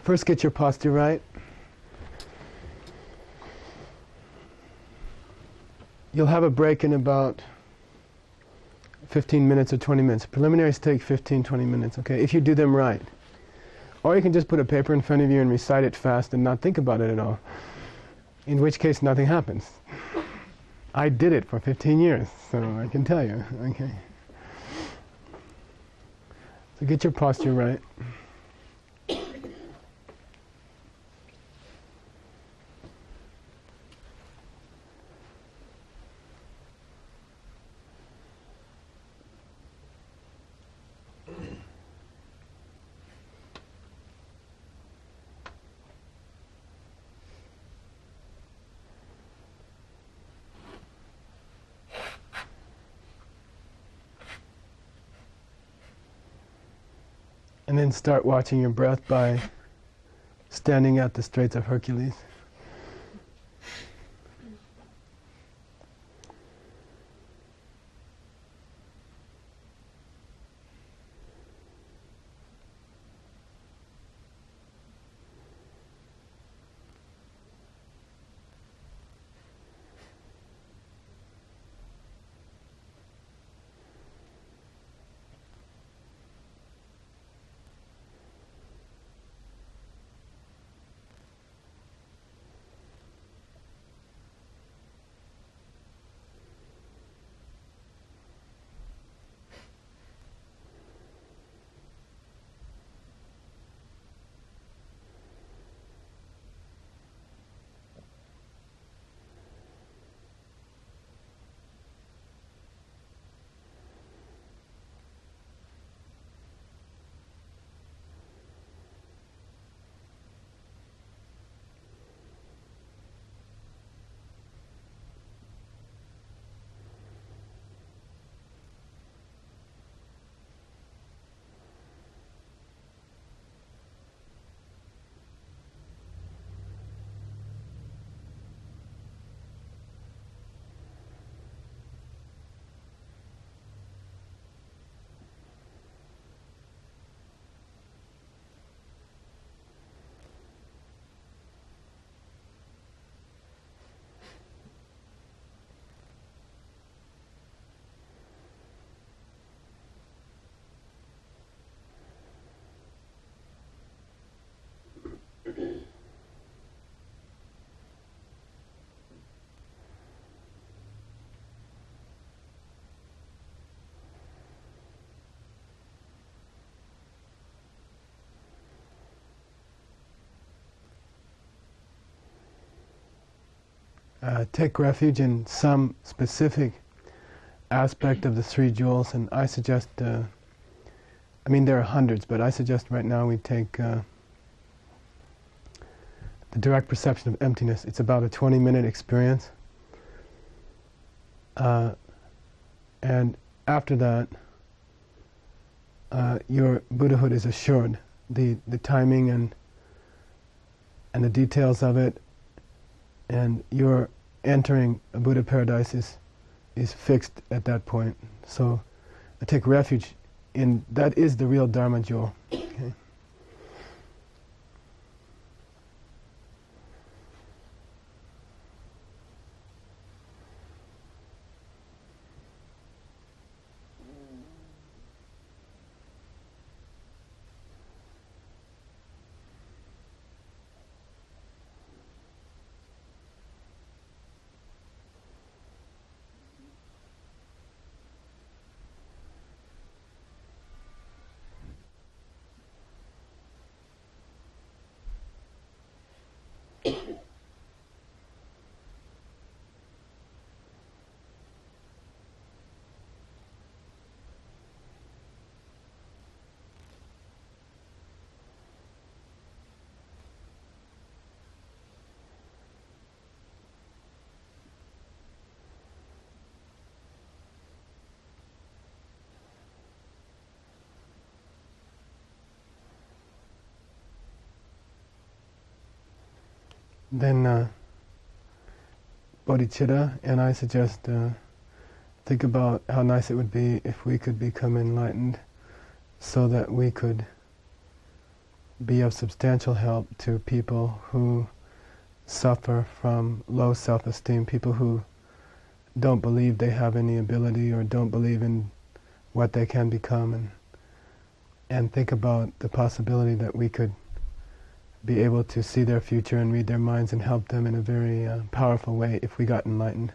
First, get your posture right. You'll have a break in about 15 minutes or 20 minutes. Preliminaries take 15, 20 minutes, okay, if you do them right. Or you can just put a paper in front of you and recite it fast and not think about it at all, in which case nothing happens. I did it for 15 years, so I can tell you, okay. So get your posture right. And then start watching your breath by standing at the Straits of Hercules. Take refuge in some specific aspect of the three jewels, and I suggest, I mean there are hundreds, but I suggest right now we take the direct perception of emptiness. It's about a 20-minute experience. And after that, your Buddhahood is assured. The timing and the details of it, and your entering a Buddha paradise is fixed at that point. So I take refuge in that is the real Dharma jewel. Okay. Then bodhicitta and I suggest think about how nice it would be if we could become enlightened so that we could be of substantial help to people who suffer from low self-esteem, people who don't believe they have any ability or don't believe in what they can become, and think about the possibility that we could be able to see their future and read their minds and help them in a very powerful way if we got enlightened.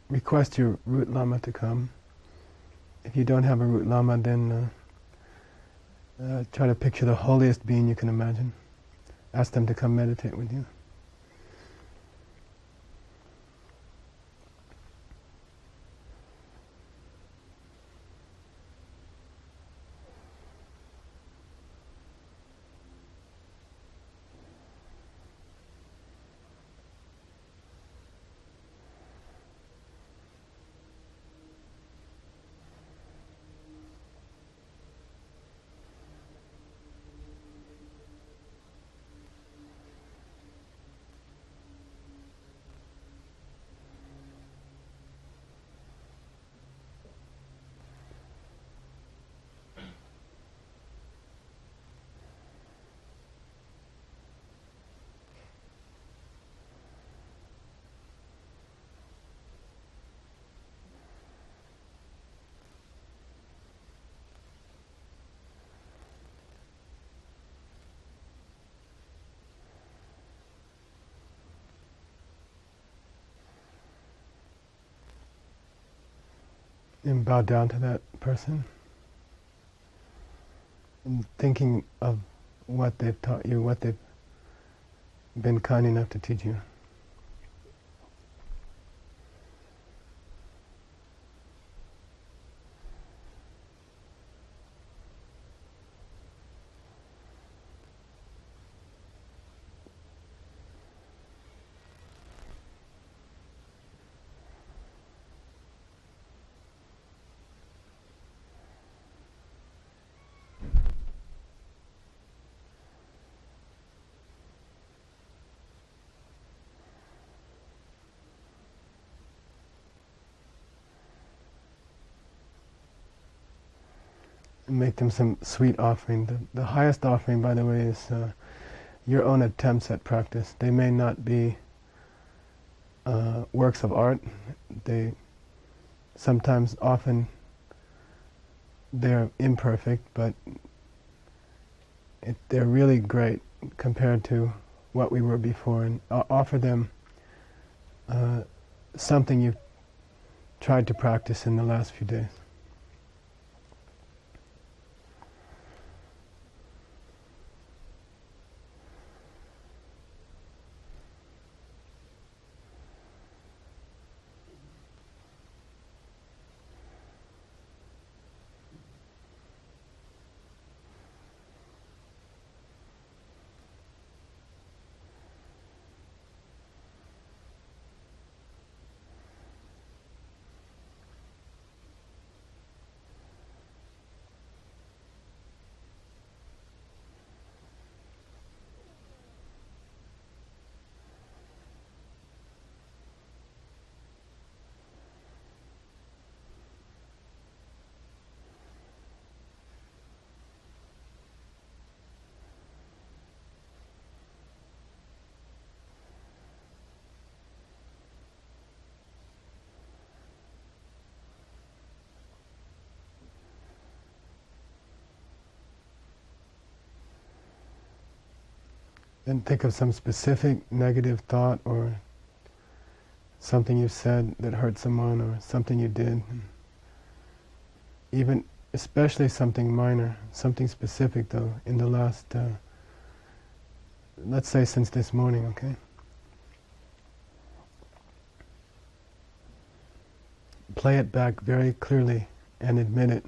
Request your root lama to come. If you don't have a root lama, then try to picture the holiest being you can imagine. Ask them to come meditate with you. And bow down to that person, and thinking of what they've taught you, what they've been kind enough to teach you. And make them some sweet offering. The highest offering, by the way, is your own attempts at practice. They may not be works of art. They sometimes, often, they're imperfect, but they're really great compared to what we were before. And offer them something you've tried to practice in the last few days. Then think of some specific negative thought or something you said that hurt someone or something you did. Even, especially something minor, something specific though, in the last, let's say since this morning, okay? Play it back very clearly and admit it.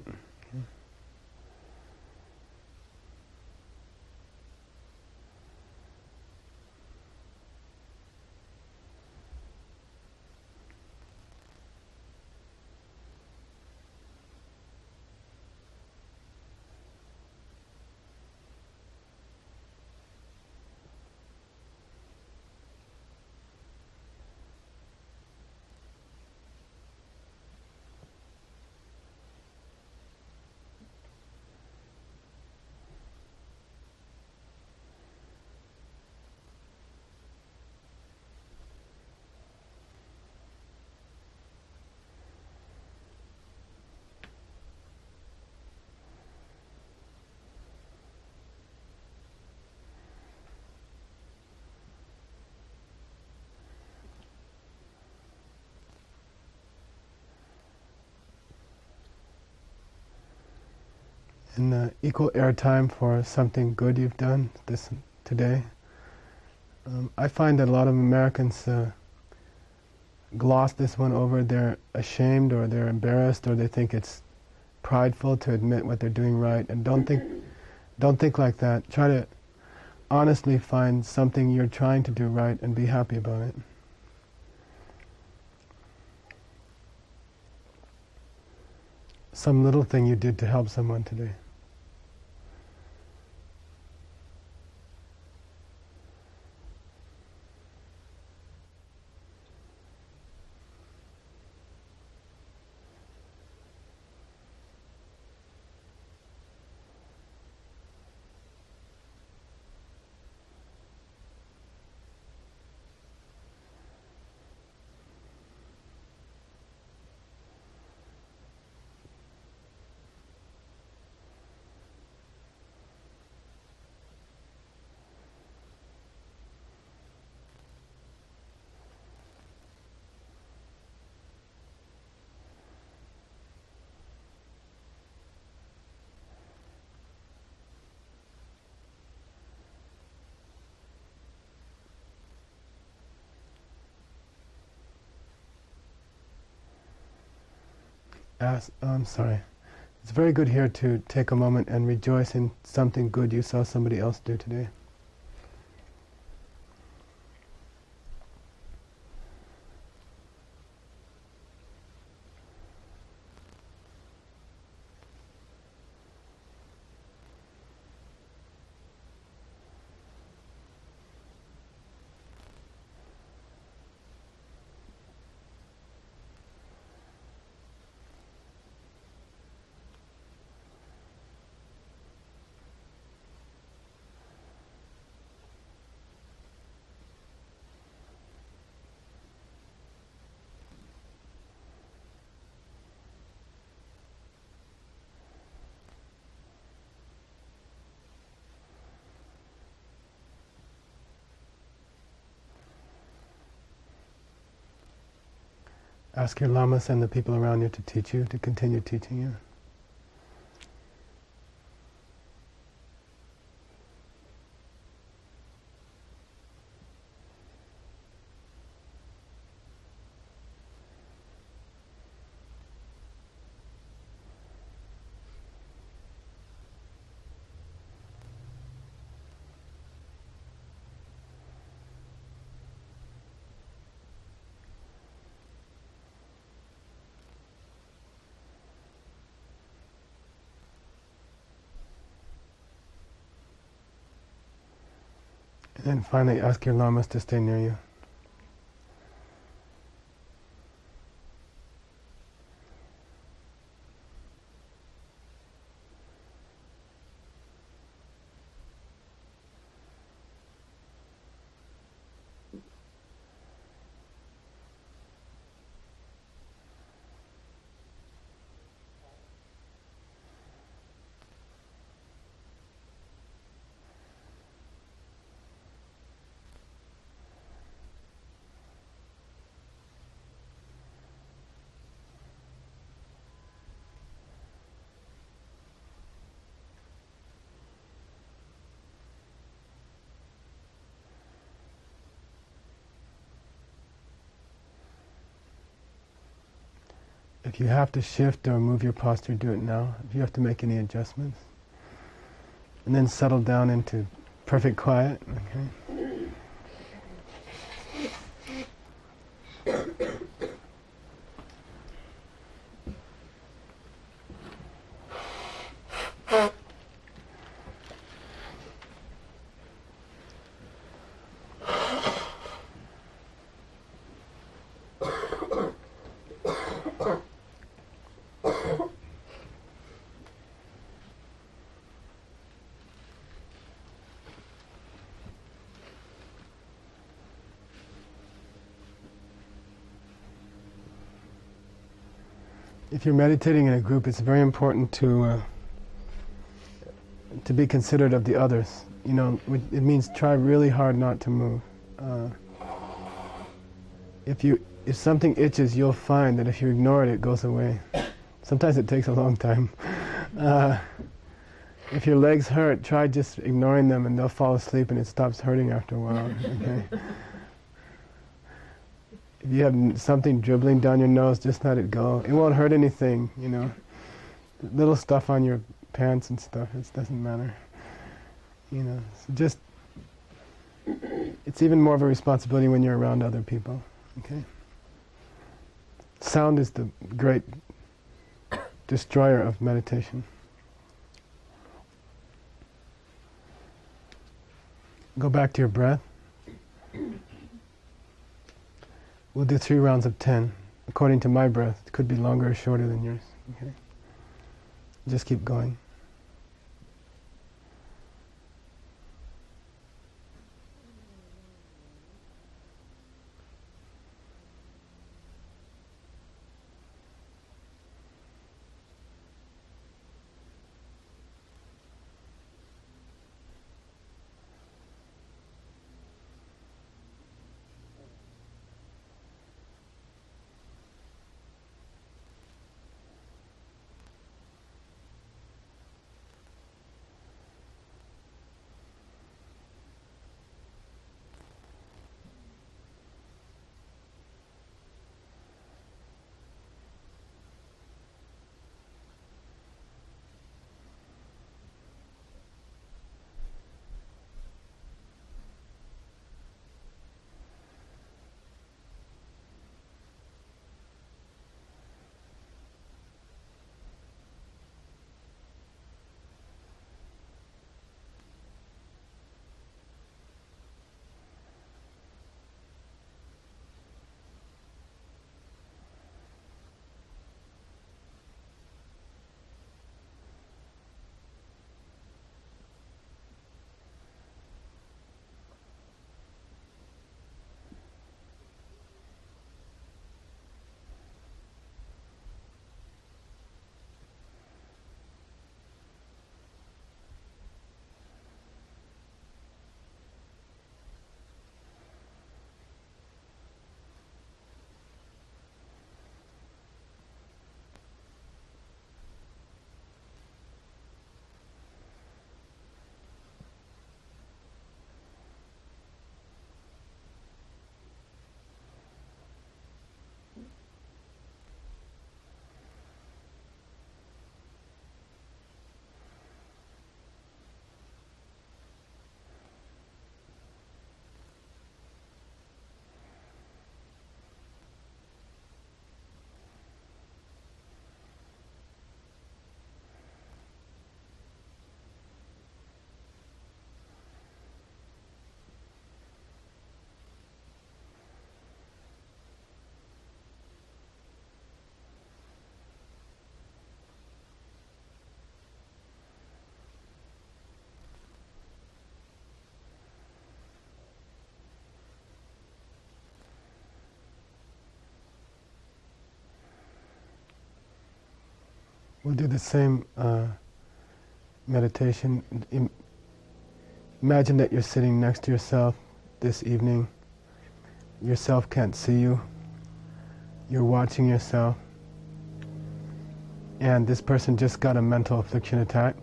And equal airtime for something good you've done today. I find that a lot of Americans gloss this one over. They're ashamed or they're embarrassed or they think it's prideful to admit what they're doing right. And don't think like that. Try to honestly find something you're trying to do right and be happy about it. Some little thing you did to help someone today. I'm sorry. It's very good here to take a moment and rejoice in something good you saw somebody else do today. Ask your lamas and the people around you to teach you, to continue teaching you. And then finally ask your lamas to stay near you. If you have to shift or move your posture, do it now. If you have to make any adjustments. And then settle down into perfect quiet. Okay. If you're meditating in a group, it's very important to be considerate of the others. You know, it means try really hard not to move. If something itches, you'll find that if you ignore it, it goes away. Sometimes it takes a long time. If your legs hurt, try just ignoring them, and they'll fall asleep, and it stops hurting after a while. Okay. If you have something dribbling down your nose, just let it go. It won't hurt anything, you know. Little stuff on your pants and stuff, it doesn't matter. You know, so it's even more of a responsibility when you're around other people, okay? Sound is the great destroyer of meditation. Go back to your breath. We'll do 3 rounds of 10, according to my breath. It could be longer or shorter than yours. Okay? Just keep going. We'll do the same meditation. Imagine that you're sitting next to yourself this evening. Yourself can't see you. You're watching yourself. And this person just got a mental affliction attack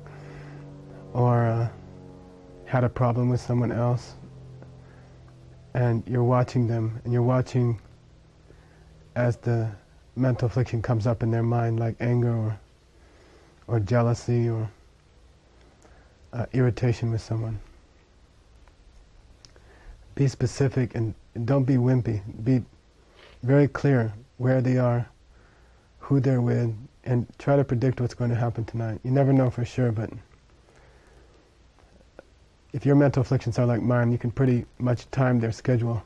or had a problem with someone else. And you're watching them, and you're watching as the mental affliction comes up in their mind, like anger or jealousy or irritation with someone. Be specific and don't be wimpy. Be very clear where they are, who they're with, and try to predict what's going to happen tonight. You never know for sure, but if your mental afflictions are like mine, you can pretty much time their schedule.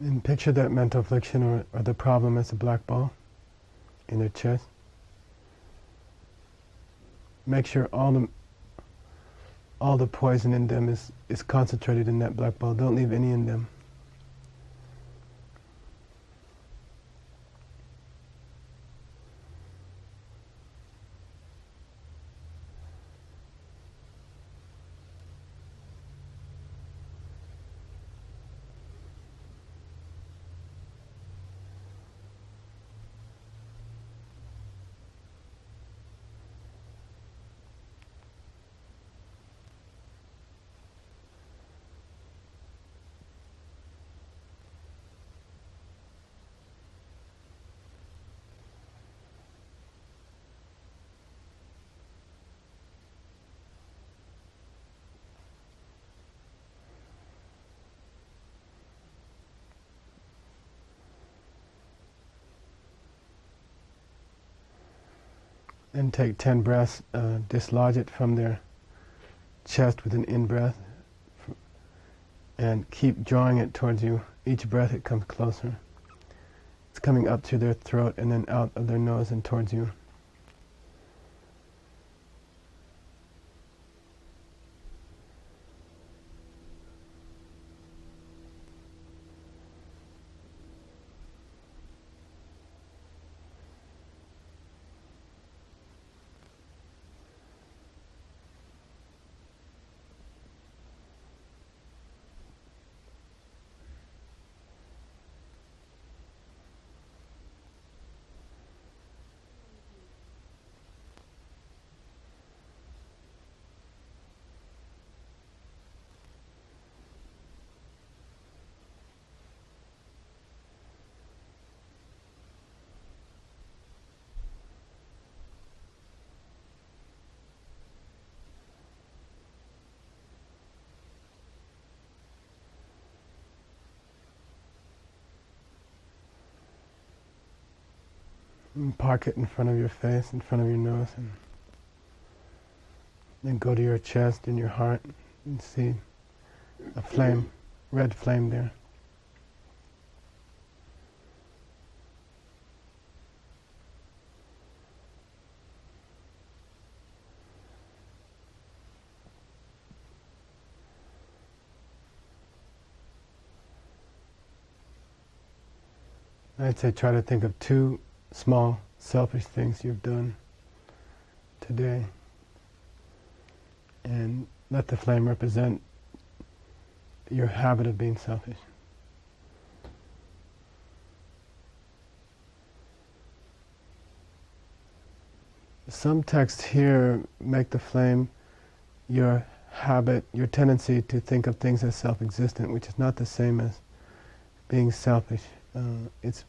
And picture that mental affliction or the problem as a black ball in their chest. Make sure all the poison in them is concentrated in that black ball. Don't leave any in them. And take 10 breaths, dislodge it from their chest with an in-breath, and keep drawing it towards you. Each breath it comes closer. It's coming up through their throat and then out of their nose and towards you. And park it in front of your face, in front of your nose, and then go to your chest and your heart and see a flame, red flame there. I'd say try to think of 2 small, selfish things you've done today, and let the flame represent your habit of being selfish. Some texts here make the flame your habit, your tendency to think of things as self-existent, which is not the same as being selfish. It's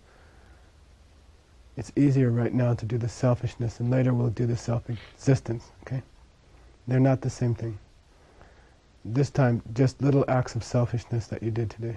it's easier right now to do the selfishness, and later we'll do the self-existence, okay? They're not the same thing. This time, just little acts of selfishness that you did today.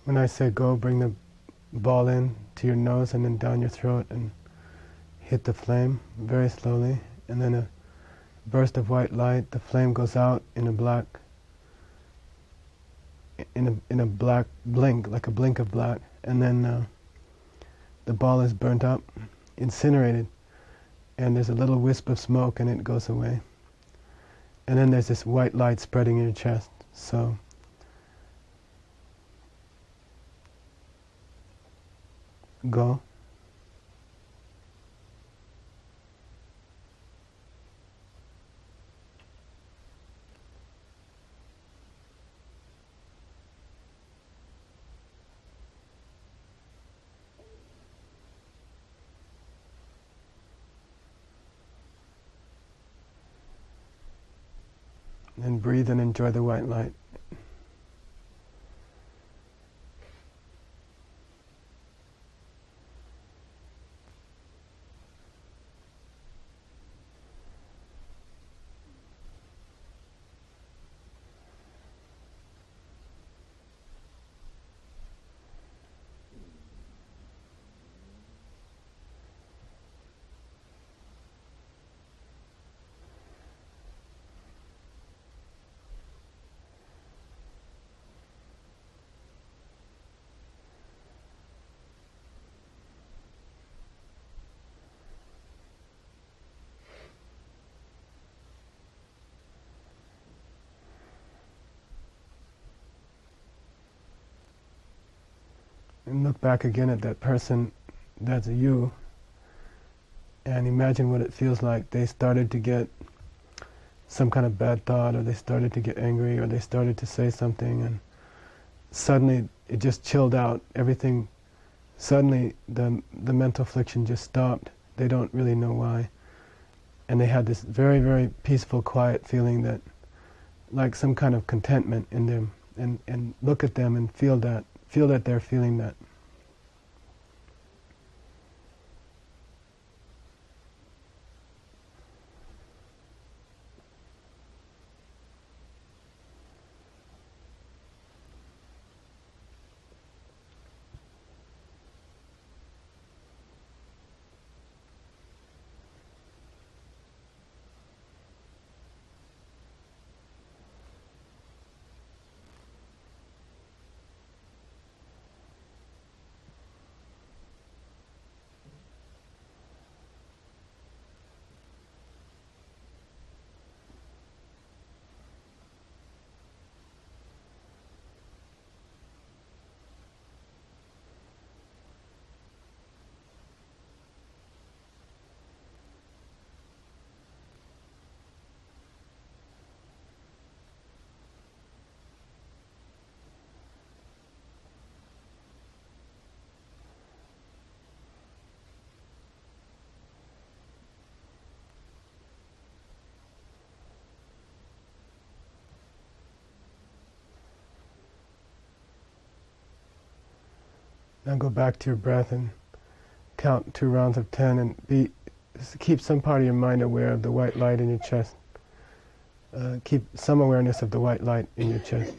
When I say go, bring the ball in to your nose and then down your throat and hit the flame very slowly, and then a burst of white light, the flame goes out in a black blink, like a blink of black, and then the ball is burnt up, incinerated, and there's a little wisp of smoke and it goes away. And then there's this white light spreading in your chest. So go. And breathe and enjoy the white light. And look back again at that person that's you, and imagine what it feels like. They started to get some kind of bad thought, or they started to get angry, or they started to say something, and suddenly it just chilled out. Everything, suddenly the mental friction just stopped. They don't really know why. And they had this very, very peaceful, quiet feeling, that like some kind of contentment in them. And look at them and feel that they're feeling that. Now go back to your breath and count 2 rounds of 10, and keep some part of your mind aware of the white light in your chest. Keep some awareness of the white light in your chest.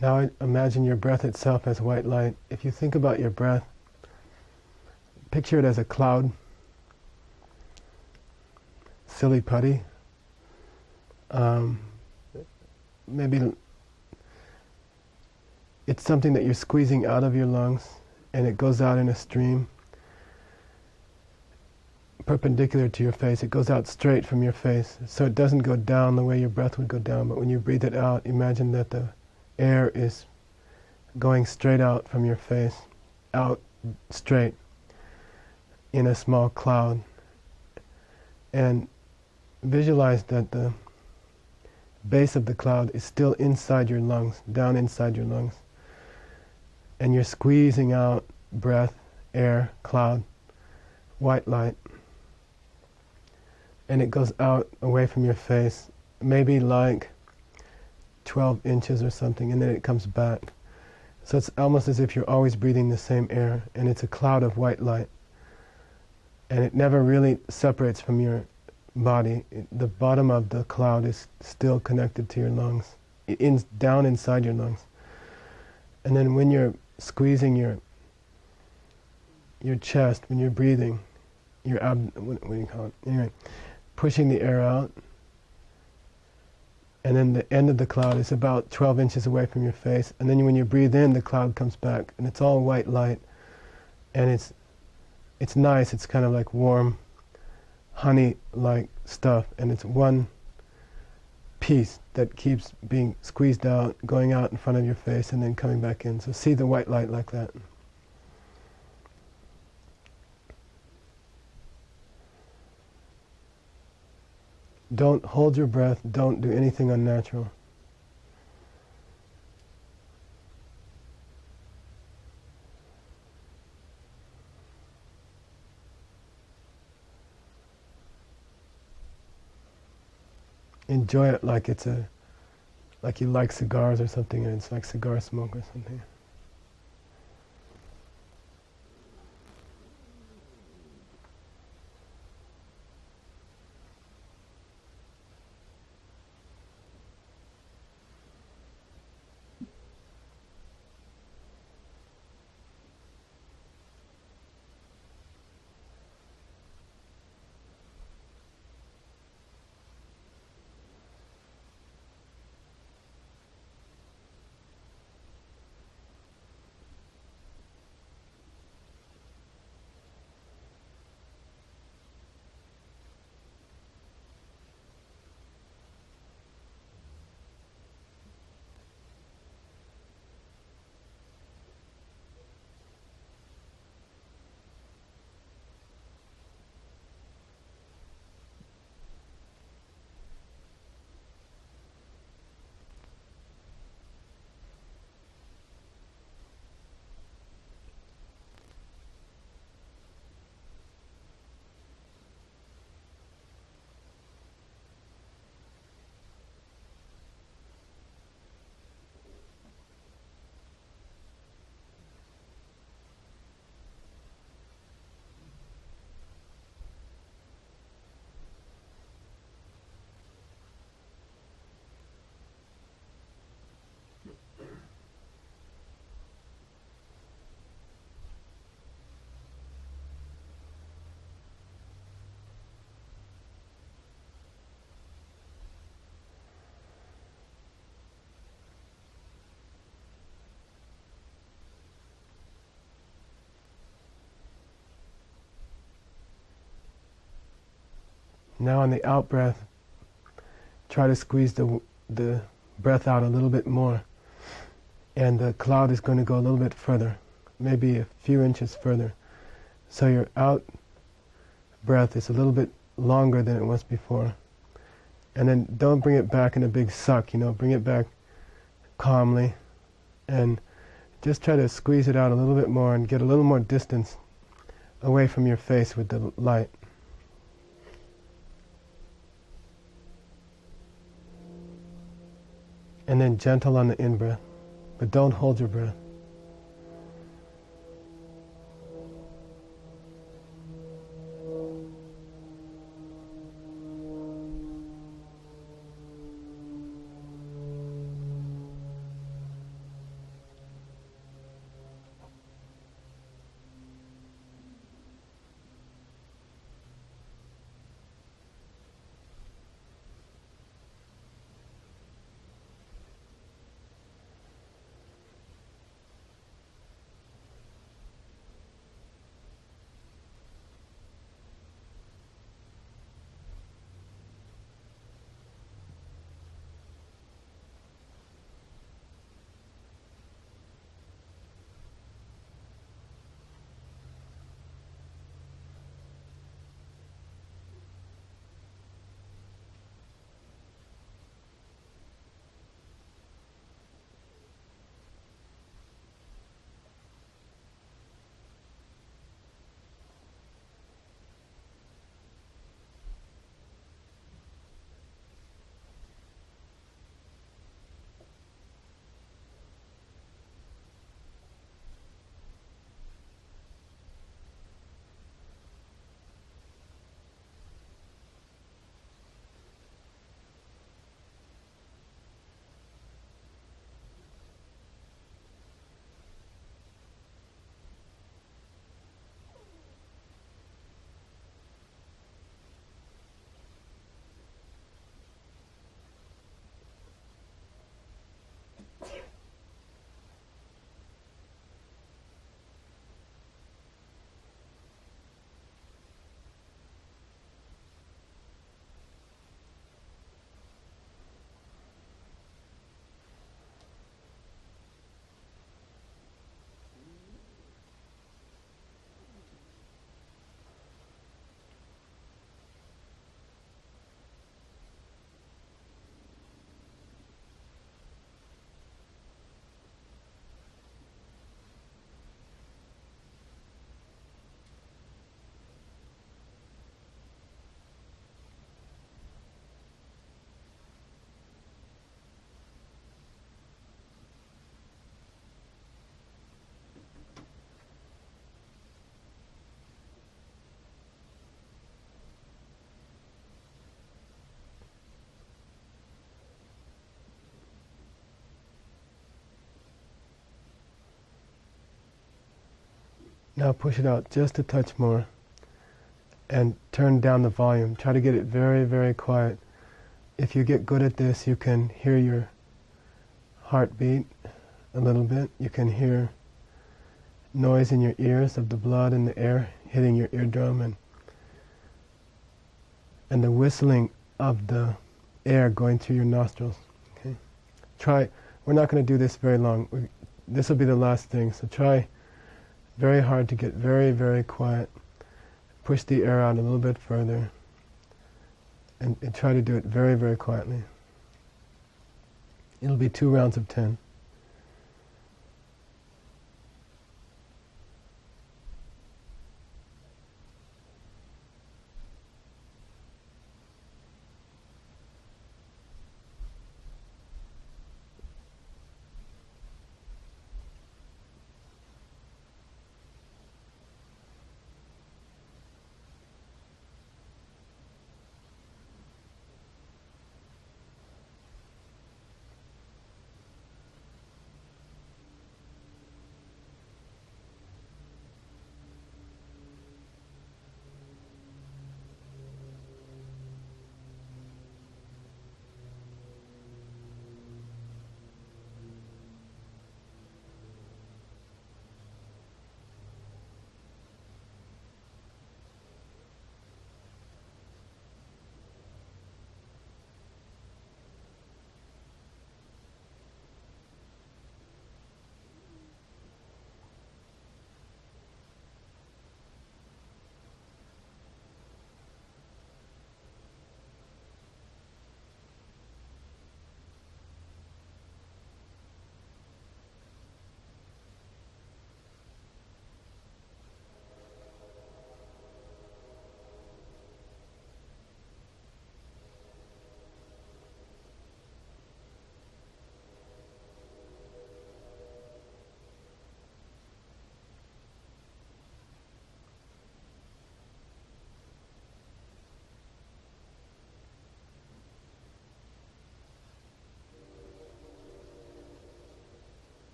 Now imagine your breath itself as white light. If you think about your breath, picture it as a cloud, silly putty. Maybe it's something that you're squeezing out of your lungs, and it goes out in a stream perpendicular to your face. It goes out straight from your face, so it doesn't go down the way your breath would go down. But when you breathe it out, imagine that the air is going straight out from your face, out straight in a small cloud. And visualize that the base of the cloud is still inside your lungs, down inside your lungs. And you're squeezing out breath, air, cloud, white light. And it goes out away from your face, maybe like 12 inches or something, and then it comes back. So it's almost as if you're always breathing the same air, and it's a cloud of white light. And it never really separates from your body. The bottom of the cloud is still connected to your lungs, down inside your lungs. And then when you're squeezing your chest, when you're breathing, your what do you call it? Anyway, pushing the air out, and then the end of the cloud is about 12 inches away from your face, and then when you breathe in, the cloud comes back, and it's all white light, and it's nice. It's kind of like warm, honey-like stuff, and it's one piece that keeps being squeezed out, going out in front of your face, and then coming back in. So see the white light like that. Don't hold your breath. Don't do anything unnatural. Enjoy it like like you like cigars or something, and it's like cigar smoke or something. Now on the out breath, try to squeeze the breath out a little bit more. And the cloud is going to go a little bit further, maybe a few inches further. So your out breath is a little bit longer than it was before. And then don't bring it back in a big suck, bring it back calmly. And just try to squeeze it out a little bit more and get a little more distance away from your face with the light. And then gentle on the in-breath, but don't hold your breath. Now push it out just a touch more and turn down the volume. Try to get it very, very quiet. If you get good at this, you can hear your heartbeat a little bit. You can hear noise in your ears of the blood and the air hitting your eardrum, and the whistling of the air going through your nostrils. Okay? Try. We're not going to do this very long. This will be the last thing. So try very hard to get very, very quiet. Push the air out a little bit further, and try to do it very, very quietly. It'll be 2 rounds of 10.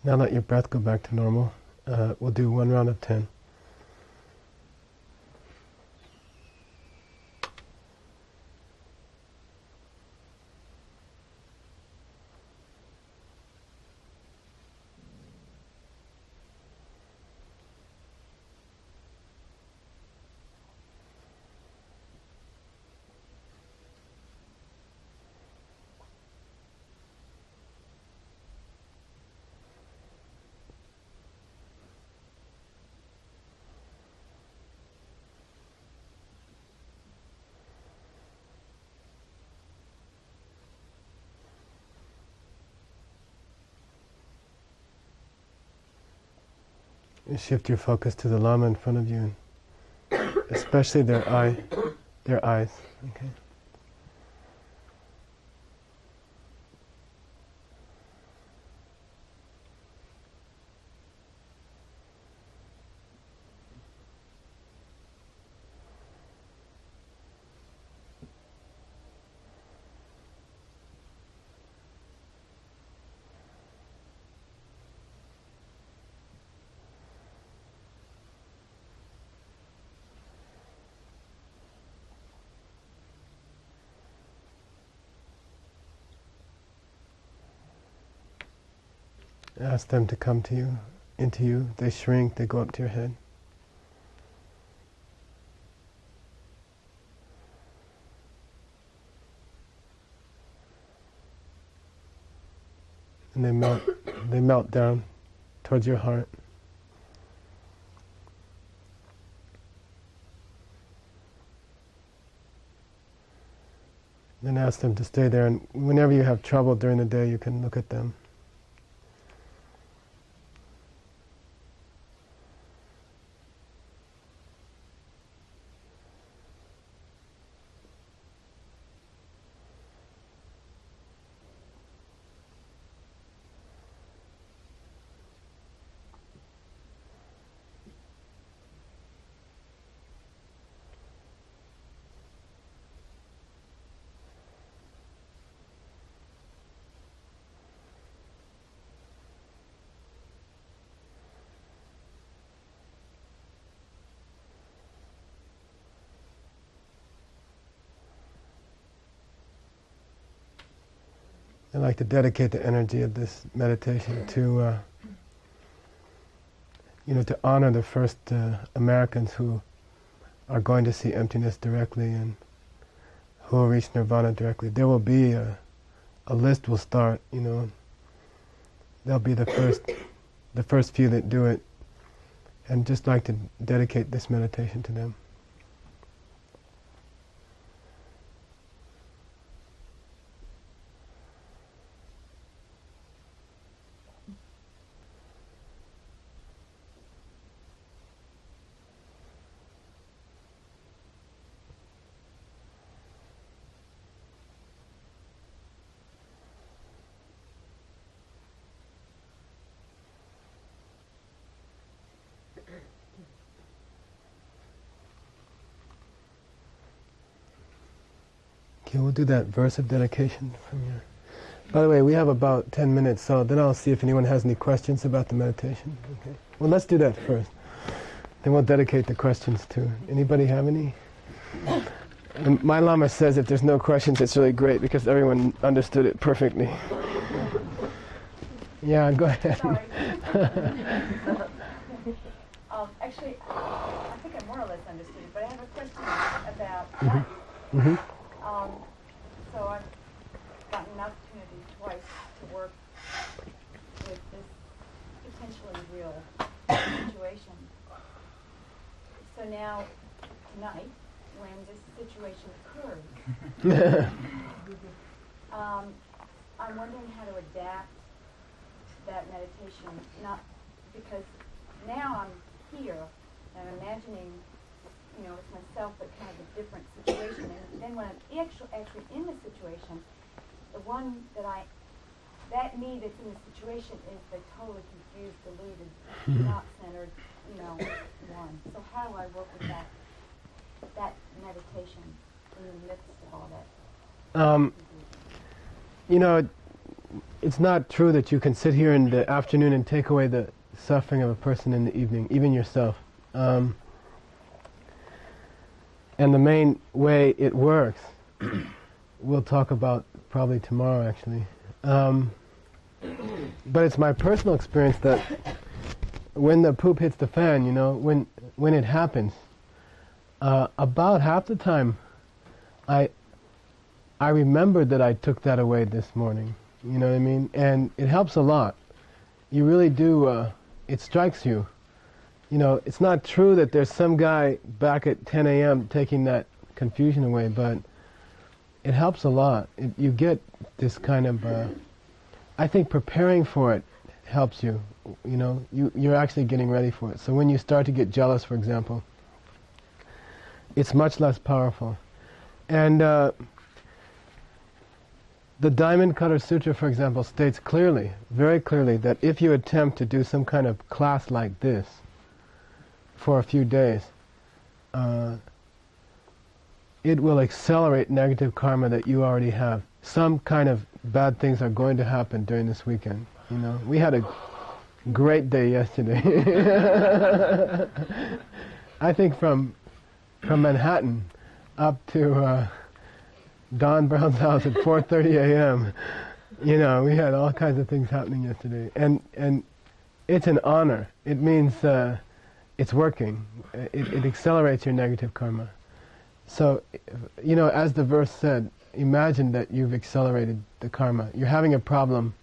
Now let your breath go back to normal. We'll do one round of 10. You shift your focus to the Lama in front of you, and especially their eyes. Okay. Ask them to come to you, into you. They shrink, they go up to your head. And they melt down towards your heart. Then ask them to stay there, and whenever you have trouble during the day, you can look at them. I like to dedicate the energy of this meditation to, to honor the first Americans who are going to see emptiness directly and who will reach nirvana directly. There will be a list will start. They'll be the first few that do it, and just like to dedicate this meditation to them. Okay, we'll do that verse of dedication from your... By the way, we have about 10 minutes, so then I'll see if anyone has any questions about the meditation. Okay. Well, let's do that first. Then we'll dedicate the questions to... Anybody have any? And my Lama says if there's no questions, it's really great because everyone understood it perfectly. Yeah, go ahead. Sorry. Actually, I think I more or less understood it, but I have a question about life. Mm-hmm. So I've gotten an opportunity twice to work with this potentially real situation. So now, tonight, when this situation occurs, I'm wondering how to adapt that meditation, not because now I'm here and I'm imagining, it's myself, but kind of a different situation. And then when I'm actually in the situation, the one that me that's in the situation is the totally confused, deluded, not centered, one. So how do I work with that meditation in the midst of all that? it's not true that you can sit here in the afternoon and take away the suffering of a person in the evening, even yourself. And the main way it works, we'll talk about probably tomorrow actually. But it's my personal experience that when the poop hits the fan, you know, when it happens, about half the time I remembered that I took that away this morning. You know what I mean? And it helps a lot. You really do, it strikes you. You know, it's not true that there's some guy back at 10 a.m. taking that confusion away, but it helps a lot. You get this kind of, I think preparing for it helps you. You know, you're actually getting ready for it. So when you start to get jealous, for example, it's much less powerful. And the Diamond Cutter Sutra, for example, states clearly, very clearly, that if you attempt to do some kind of class like this for a few days, it will accelerate negative karma that you already have. Some kind of bad things are going to happen during this weekend. You know, we had a great day yesterday. I think from Manhattan up to Don Brown's house at 4:30 a.m. You know, we had all kinds of things happening yesterday, and it's an honor. It means it's working. It accelerates your negative karma. So, you know, as the verse said, imagine that you've accelerated the karma. You're having a problem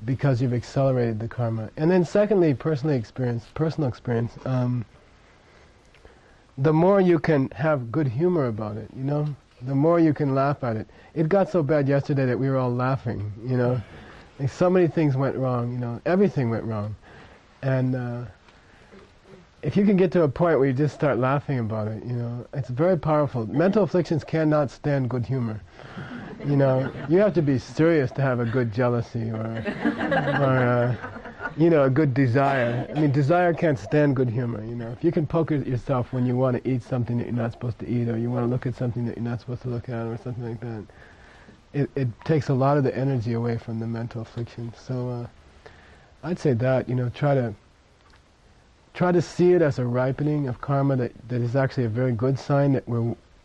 because you've accelerated the karma. And then secondly, personal experience, the more you can have good humor about it, you know, the more you can laugh at it. It got so bad yesterday that we were all laughing, you know. Like so many things went wrong, you know, everything went wrong. And if you can get to a point where you just start laughing about it, you know, it's very powerful. Mental afflictions cannot stand good humor. You know, you have to be serious to have a good jealousy or you know, a good desire. I mean, desire can't stand good humor, you know. If you can poke at yourself when you want to eat something that you're not supposed to eat, or you want to look at something that you're not supposed to look at, or something like that, it takes a lot of the energy away from the mental affliction. So I'd say that, you know, try to see it as a ripening of karma that is actually a very good sign that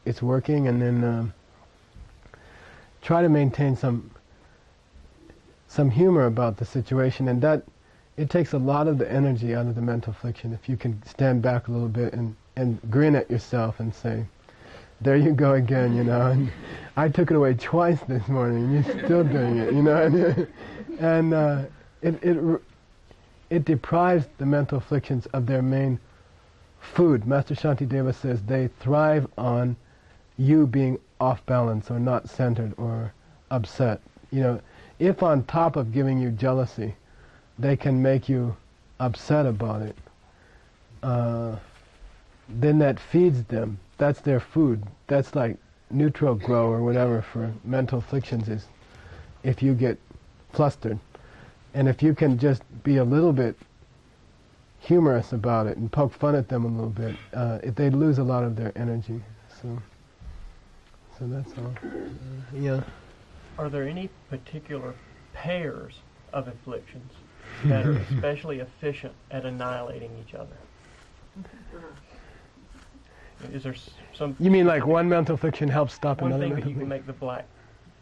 it's working, and then try to maintain some humor about the situation, and that it takes a lot of the energy out of the mental affliction if you can stand back a little bit and grin at yourself and say, there you go again, you know, and I took it away twice this morning, and you're still doing it, you know, and it deprives the mental afflictions of their main food. Master Shantideva says they thrive on you being off balance or not centered or upset. You know, if on top of giving you jealousy, they can make you upset about it, then that feeds them. That's their food. That's like neutral grow or whatever for mental afflictions is if you get flustered. And if you can just be a little bit humorous about it and poke fun at them a little bit, they lose a lot of their energy. So that's all. Yeah. Are there any particular pairs of afflictions that are especially efficient at annihilating each other? Is there some... You mean like one mental affliction helps stop another One thing mental that you can affliction? make the black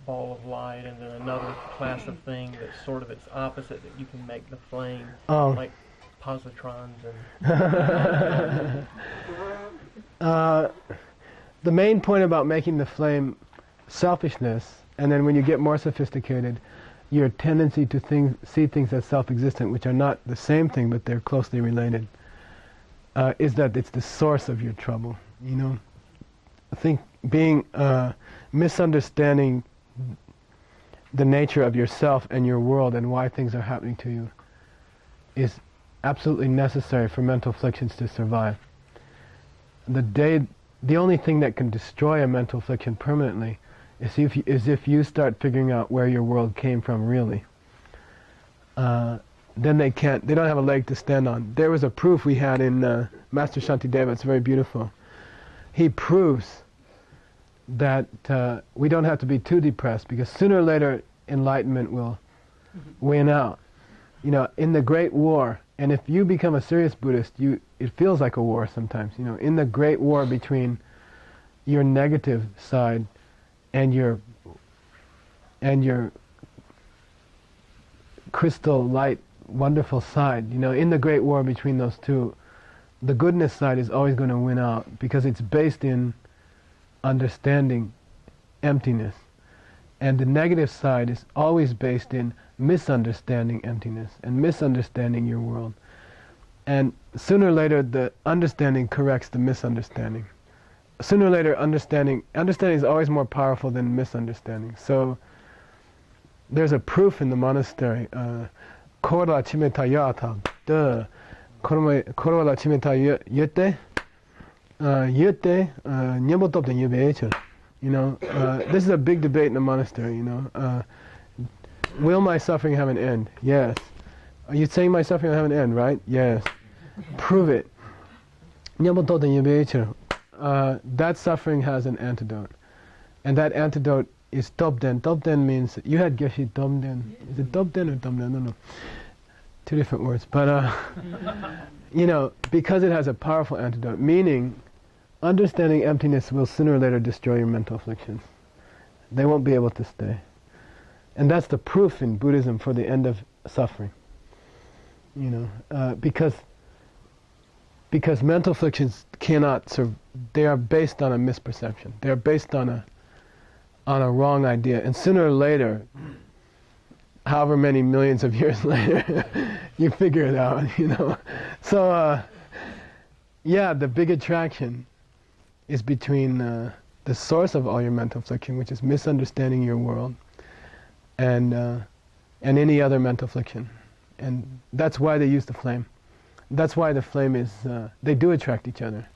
ball of light, and then another class of thing that's sort of its opposite, that you can make the flame, like positrons and... The main point about making the flame selfishness, and then when you get more sophisticated, your tendency to see things as self-existent, which are not the same thing, but they're closely related, is that it's the source of your trouble, you know? I think being, misunderstanding the nature of yourself and your world and why things are happening to you is absolutely necessary for mental afflictions to survive. The only thing that can destroy a mental affliction permanently is if you start figuring out where your world came from really. Then they don't have a leg to stand on. There was a proof we had in Master Shantideva, it's very beautiful. He proves that we don't have to be too depressed, because sooner or later enlightenment will win out. You know, in the Great War, and if you become a serious Buddhist, it feels like a war sometimes. You know, in the Great War between your negative side and your crystal light, wonderful side, you know, in the Great War between those two, the goodness side is always going to win out because it's based in understanding emptiness. And the negative side is always based in misunderstanding emptiness and misunderstanding your world. And sooner or later, the understanding corrects the misunderstanding. Sooner or later, understanding is always more powerful than misunderstanding. So there's a proof in the monastery. Kora chimeta yata, kora chimeta yete, yete nyebotop de yubeichel. You know, this is a big debate in the monastery, you know. Will my suffering have an end? Yes. Are you saying my suffering will have an end, right? Yes. Prove it. That suffering has an antidote. And that antidote is Tobden. Tobden means, you had Geshe Tobden. Is it Tobden or Tobden? I don't know. Two different words. But, you know, because it has a powerful antidote, meaning understanding emptiness will sooner or later destroy your mental afflictions. They won't be able to stay. And that's the proof in Buddhism for the end of suffering. You know, because mental afflictions cannot they are based on a misperception. They are based on a wrong idea. And sooner or later, however many millions of years later, you figure it out, you know. So, yeah, the big attraction is between the source of all your mental affliction, which is misunderstanding your world, and any other mental affliction. And that's why they use the flame. That's why the flame is, they do attract each other,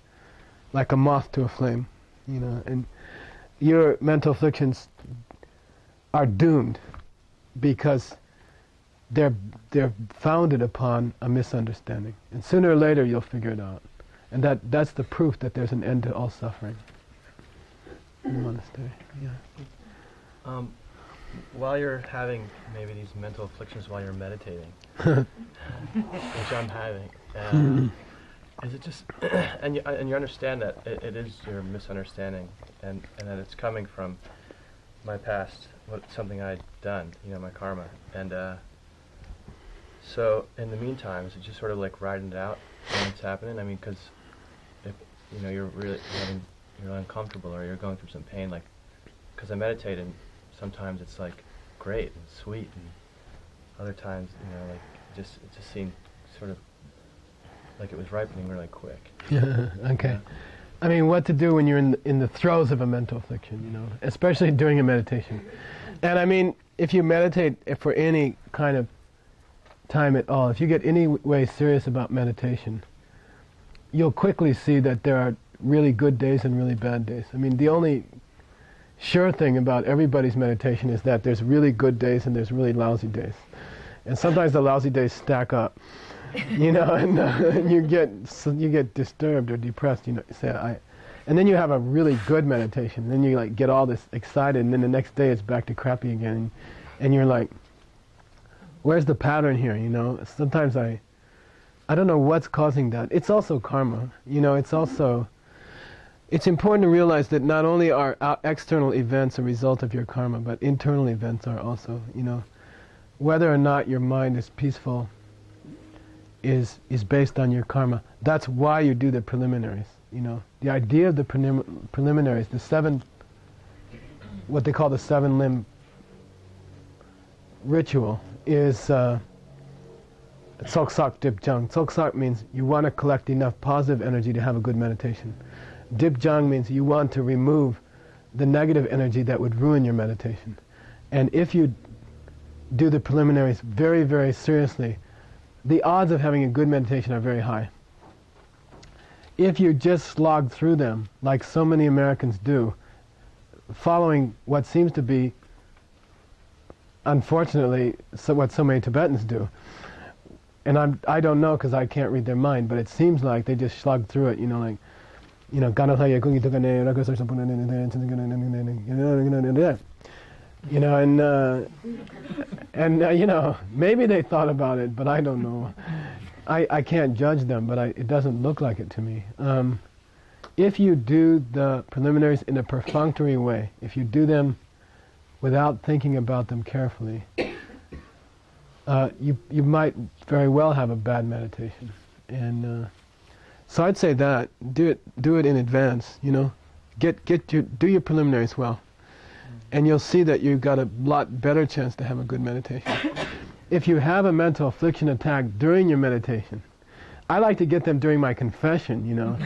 like a moth to a flame, you know. And your mental afflictions are doomed because they're founded upon a misunderstanding. And sooner or later you'll figure it out. And that's the proof that there's an end to all suffering in the monastery. Yeah. While you're having maybe these mental afflictions while you're meditating, which I'm having, is it just and you understand that it is your misunderstanding and that it's coming from my past, something I'd done, you know, my karma, and so in the meantime, is it just sort of like riding it out when it's happening? I mean, because if you know you're uncomfortable or you're going through some pain, like because I meditate and sometimes it's like great and sweet, and other times, you know, like it just seemed sort of like it was ripening really quick. Yeah, okay. Yeah. I mean, what to do when you're in the throes of a mental affliction, you know, especially during a meditation. And I mean, if you meditate for any kind of time at all, if you get any way serious about meditation, you'll quickly see that there are really good days and really bad days. I mean, the only sure thing about everybody's meditation is that there's really good days and there's really lousy days. And sometimes the lousy days stack up, you know, and you get disturbed or depressed, you know. And then you have a really good meditation. Then you like get all this excited, and then the next day it's back to crappy again, and you're like, where's the pattern here, you know? Sometimes I don't know what's causing that. It's also karma, you know. It's important to realize that not only are external events a result of your karma, but internal events are also, you know. Whether or not your mind is peaceful is based on your karma. That's why you do the preliminaries, you know. The idea of the preliminaries, what they call the 7-limb ritual, is Tsoksak Dipjang. Tsoksak means you want to collect enough positive energy to have a good meditation. Dipjang means you want to remove the negative energy that would ruin your meditation. And if you do the preliminaries very, very seriously, the odds of having a good meditation are very high. If you just slog through them, like so many Americans do, following what seems to be, unfortunately, what so many Tibetans do, and I don't know because I can't read their mind, but it seems like they just slog through it, you know, like, you know, You know, and you know, maybe they thought about it, but I don't know. I can't judge them, but it doesn't look like it to me. If you do the preliminaries in a perfunctory way, if you do them without thinking about them carefully, you might very well have a bad meditation. And so I'd say that do it in advance. You know, do your preliminaries well, and you'll see that you've got a lot better chance to have a good meditation. If you have a mental affliction attack during your meditation, I like to get them during my confession, you know.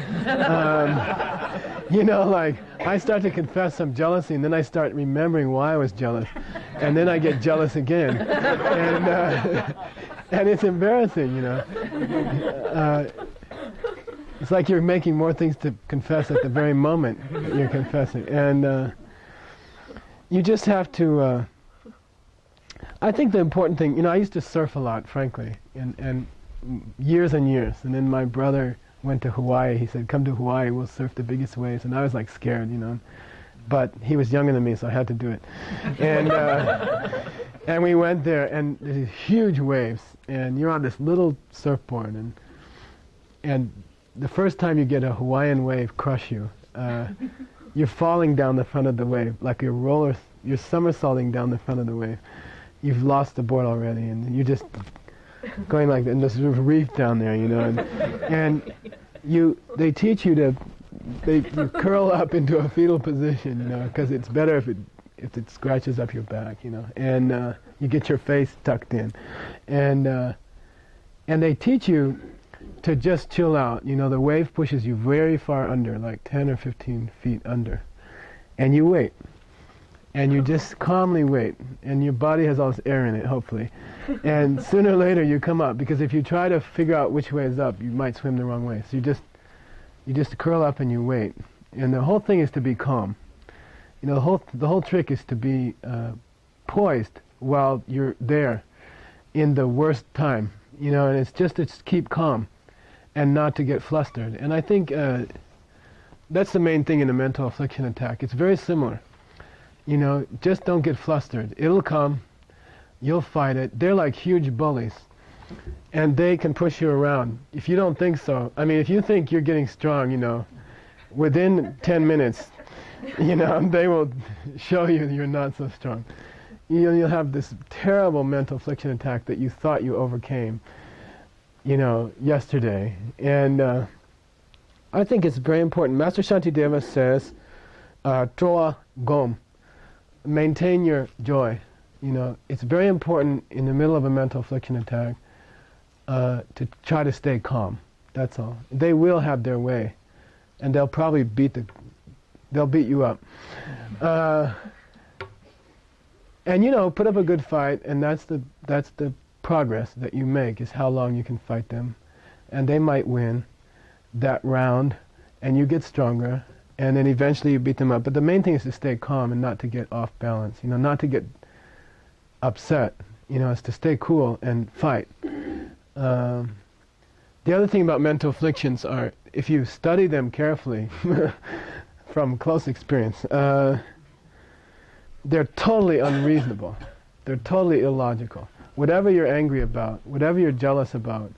You know, like, I start to confess some jealousy, and then I start remembering why I was jealous, and then I get jealous again. And it's embarrassing, you know. It's like you're making more things to confess at the very moment that you're confessing. And you just have to... I think the important thing, you know, I used to surf a lot, frankly, and years and years. And then my brother went to Hawaii. He said, "Come to Hawaii, we'll surf the biggest waves." And I was like scared, you know. But he was younger than me, so I had to do it. And we went there, and there's huge waves, and you're on this little surfboard, and the first time you get a Hawaiian wave crush you, you're falling down the front of the wave, like you're somersaulting down the front of the wave. You've lost the board already, and you're just going like that, and there's a reef down there, you know, and they teach you you curl up into a fetal position, you know, because it's better if it scratches up your back, you know, and you get your face tucked in, and they teach you to just chill out. You know, the wave pushes you very far under, like 10 or 15 feet under, and you wait. And you just calmly wait, and your body has all this air in it, hopefully. And sooner or later you come up, because if you try to figure out which way is up, you might swim the wrong way. So you just curl up and you wait. And the whole thing is to be calm. You know, the whole trick is to be poised while you're there in the worst time. You know, and it's just to keep calm and not to get flustered. And I think that's the main thing in a mental affliction attack. It's very similar. You know, just don't get flustered. It'll come. You'll fight it. They're like huge bullies. And they can push you around. If you don't think so, I mean, if you think you're getting strong, you know, within 10 minutes, you know, they will show you you're not so strong. You'll have this terrible mental affliction attack that you thought you overcame, you know, yesterday. And I think it's very important. Master Shantideva says, Troa Gom. Maintain your joy. You know, it's very important in the middle of a mental affliction attack to try to stay calm. That's all. They will have their way, and they'll probably beat you up. And you know, put up a good fight, and that's the progress that you make, is how long you can fight them, and they might win that round, and you get stronger. And then eventually you beat them up. But the main thing is to stay calm and not to get off balance. You know, not to get upset. You know, it's to stay cool and fight. The other thing about mental afflictions are, if you study them carefully, from close experience, they're totally unreasonable. They're totally illogical. Whatever you're angry about, whatever you're jealous about,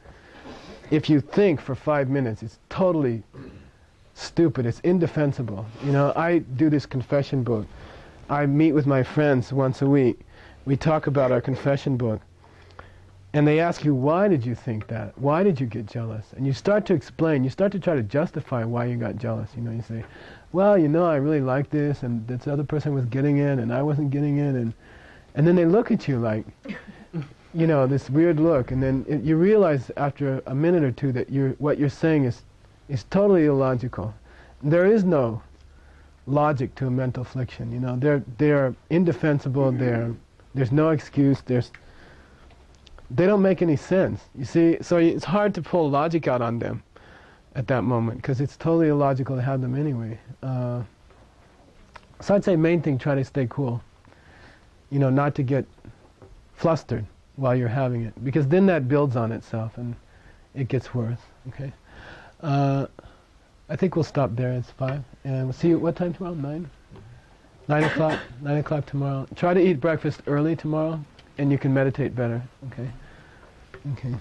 if you think for 5 minutes, it's totally stupid. It's indefensible. You know, I do this confession book. I meet with my friends once a week. We talk about our confession book. And they ask you, why did you think that? Why did you get jealous? And you start to explain. You start to try to justify why you got jealous. You know, you say, well, you know, I really like this, and this other person was getting it, and I wasn't getting it. And then they look at you like, you know, this weird look. And then you realize after a minute or two that what you're saying is totally illogical. There is no logic to a mental affliction. You know, they're indefensible. There's no excuse. They don't make any sense. You see, so it's hard to pull logic out on them at that moment, because it's totally illogical to have them anyway. So I'd say main thing, try to stay cool. You know, not to get flustered while you're having it, because then that builds on itself and it gets worse. Okay. I think we'll stop there. It's 5, and we'll see you. What time tomorrow? 9. 9 o'clock. 9 o'clock tomorrow. Try to eat breakfast early tomorrow, and you can meditate better. Okay. Okay.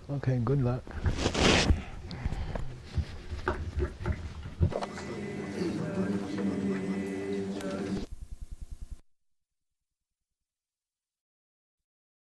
Okay, good luck.